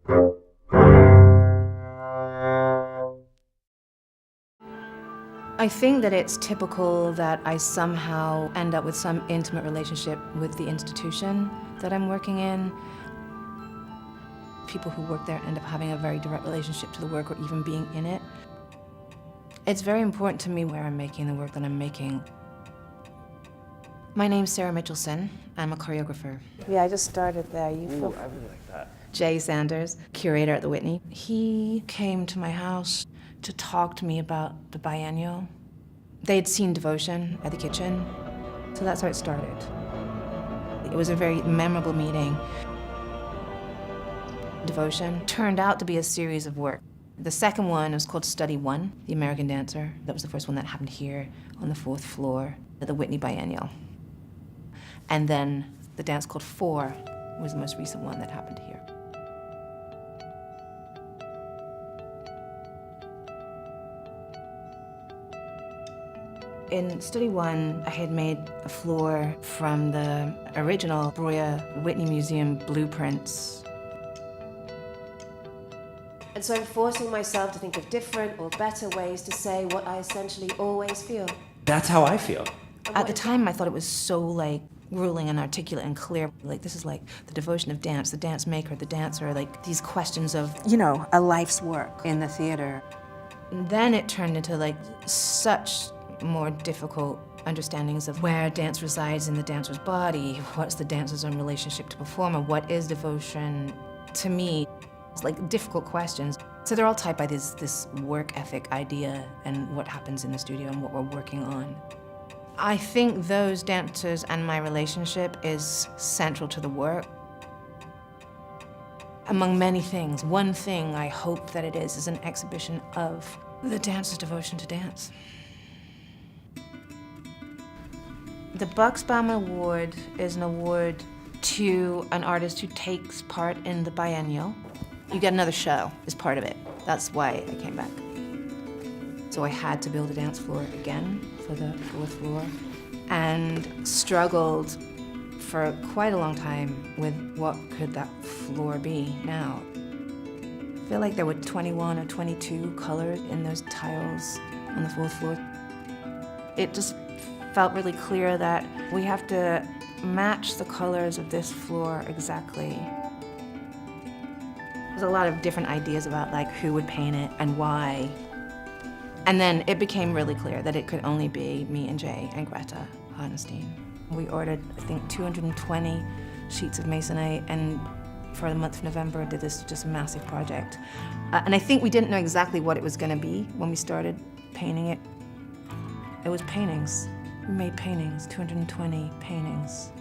I think that it's typical that I somehow end up with some intimate relationship with the institution that I'm working in. People who work there end up having a very direct relationship to the work or even being in it. It's very important to me where I'm making the work that I'm making. My name's Sarah Michelson. I'm a choreographer. Yeah, I just started there. Ooh, I really like that. Jay Sanders, curator at the Whitney. He came to my house to talk to me about the Biennial. They had seen Devotion at the kitchen, so that's how it started. It was a very memorable meeting. Devotion turned out to be a series of work. The second one was called Study One, The American Dancer. That was the first one that happened here on the 4th floor at the Whitney Biennial. And then the dance called Four was the most recent one that happened here. In Study One, I had made a floor from the original Breuer Whitney Museum blueprints. And so I'm forcing myself to think of different or better ways to say what I essentially always feel. That's how I feel. At the time, I thought it was so like ruling and articulate and clear. Like this is like the devotion of dance, the dance maker, the dancer, like these questions of, you know, a life's work in the theater. And then it turned into like such more difficult understandings of where dance resides in the dancer's body, what's the dancer's own relationship to performer, what is devotion. To me, it's like difficult questions. So they're all tied by this work ethic idea and what happens in the studio and what we're working on. I think those dancers and my relationship is central to the work. Among many things, one thing I hope that it is an exhibition of the dancer's devotion to dance. The Bucksbaum Award is an award to an artist who takes part in the Biennial. You get another show as part of it. That's why I came back. So I had to build a dance floor again for the 4th floor and struggled for quite a long time with what could that floor be now. I feel like there were 21 or 22 colors in those tiles on the 4th floor. It just felt really clear that we have to match the colors of this floor exactly. There's a lot of different ideas about like who would paint it and why. And then it became really clear that it could only be me and Jay and Greta Hartenstein. We ordered, I think, 220 sheets of masonite, and for the month of November did this just massive project. And I think we didn't know exactly what it was gonna be when we started painting it. It was paintings. We made paintings, 220 paintings.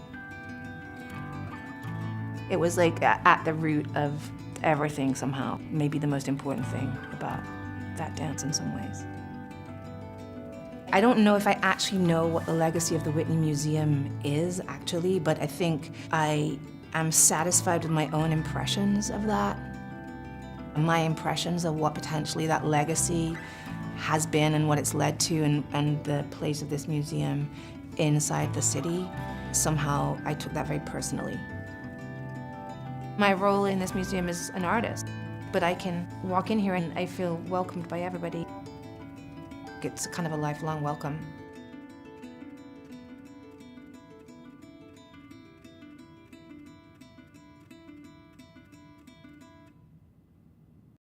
It was like at the root of everything somehow, maybe the most important thing about that dance in some ways. I don't know if I actually know what the legacy of the Whitney Museum is actually, but I think I am satisfied with my own impressions of that. My impressions of what potentially that legacy has been and what it's led to and the place of this museum inside the city. Somehow I took that very personally. My role in this museum is an artist, but I can walk in here and I feel welcomed by everybody. It's kind of a lifelong welcome.